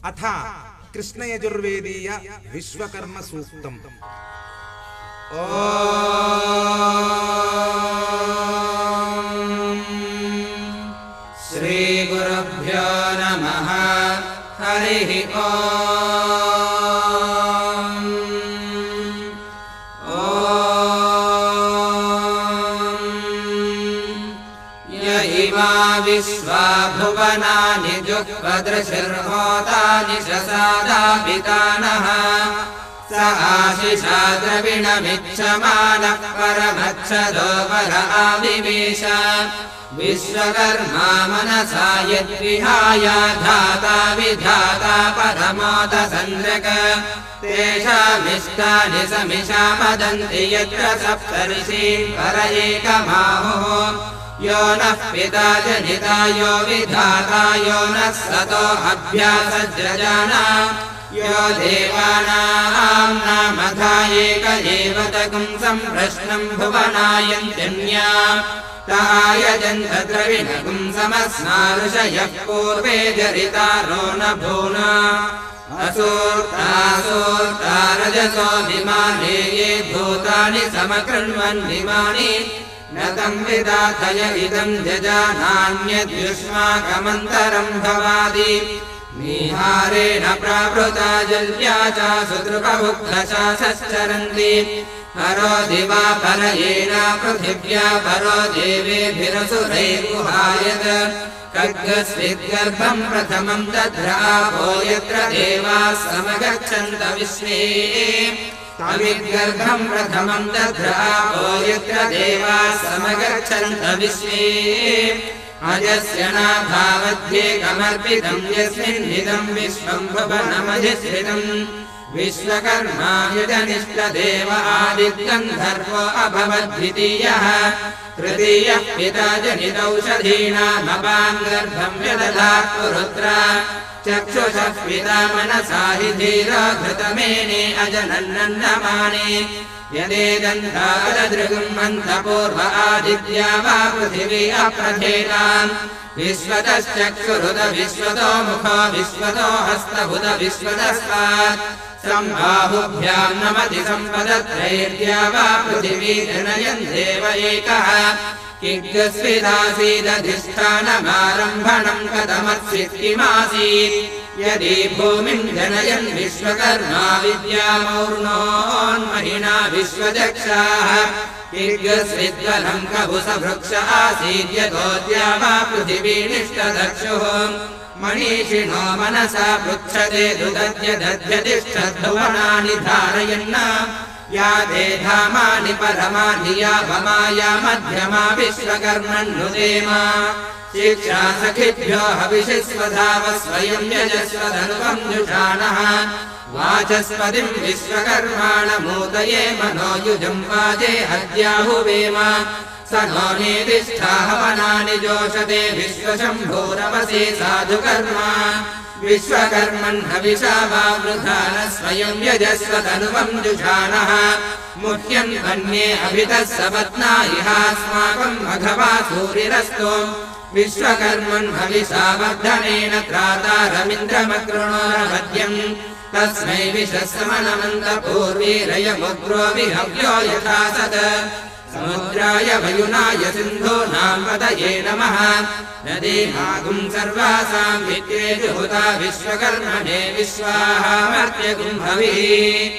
अथ कृष्णयजुर्वेदीय विश्वकर्म सूक्तम्। श्री गुरुभ्यो नमः। हरिः इमा विश्वा भुवनानि जुह्वदृशिर्होतानि शसादापितानः स आशिषा द्रविणमिच्छमानः परमच्छदो वर आविवेश विश्वकर्मा मनसा यद्विहाय धाता विधाता परमोदसन्द्रक तेषामिष्टानि समिषा वदन्ति यत्र सप्तर्षि पर एकमाहुः यो नः पिता जनिता यो विधाता यो नः सतो अभ्यासज्रजाना यो देवानां नामधा एक एव तकुं सम्प्रश्नम् भुवनायन्त्यन्या तायजन्त द्रविणकुं समस्नारुषयः पूर्वे जरितारो न भूना असोर्ता रजसो विमाने ये भूतानि समकृण्वन्निमानि न तं विदाथय इदं जजानान्यद्युष्माकमन्तरं भवादि निहारेण प्रावृता जल्या च सुदृपभुक्तशासश्चरन्ति परो दिवा परयेन पृथिव्या परो देवेभिरसुरैर्गुहायत खड्गस्विद्गर्भं प्रथमं दध्रापो यत्र देवाः समगच्छन्त विश्वे तविद्गर्भं प्रथमं दध्रापो यत्र देवाः समगच्छन्त विश्वे अजस्य नाभावध्येकमर्पितं यस्मिन्निदं विश्वं भुवनमधिश्रितम् विश्वकर्मा यजनिष्ठदेव आदित्यन्धर्वो अभवद्वितीयः तृतीयः पिता जनितौषधीनामपां गर्भं व्यदधात् पुरुत्र चक्षुषः पिता मनसा हि धीरो घृतमेने अजनन्नन्दमाने यदेदन्तादृगुम् अन्तपूर्व आदित्या वा पृथिवी अप्रथेताम् विश्वतश्चक्षुरुद विश्वतो मुखो विश्वतो हस्तबुध विश्वतस्तात् सम्बाहुभ्यां नमति सम्पदत्रैर्द्या वा पृथिवी जनयन् देव एकः किग्स्विदासीदधिष्ठानमारम्भणं कथमत्सित् किमासीत् यदि भूमिं जनयन् विश्वकर्मा विद्यामौर्णोन्महिना विश्वदक्षाः किग्स्विद्वलं कबुसभृक्ष आसीत् यतोऽद्या वा पृथिवीनिष्ठदक्षुः मनीषिणो मनसा पृच्छते दुदध्यदध्यतिष्ठद्भुवनानि धारयन् या ते धामानि परमानि या वमाया मध्यमा विश्वकर्मन्नुदेमा शिक्षा सखिभ्यो हविषिस्वधाव स्वयं यजस्वधनुवं जुषाणः वाचस्पतिं विश्वकर्माणमूतये मनोयुजं वाजे हद्याहुवेम स नो नेदिष्ठा हवनानि जोषते विश्वशम्भोरवसे साधुकर्मा विश्वकर्मन् हविषा वा वृथा न स्वयं यजस्वधनुवं जुषाणः मुह्यन् वन्ये अभितः सपत्ना इहास्माकं भगवा सूरिरस्तु विश्वकर्मन् हविषा वर्धनेन त्रातारमिन्द्रमकृणोरवद्यम् तस्मै विशस्समनमन्तपूर्वीरयमुग्रो विहव्यो यथा सत् समुद्राय वयुनाय सिन्धूनां पतये नमः नदीमागुं सर्वासां विद्ये जुहुता विश्वकर्मणे विश्वाहामर्त्यगुं भवेत्।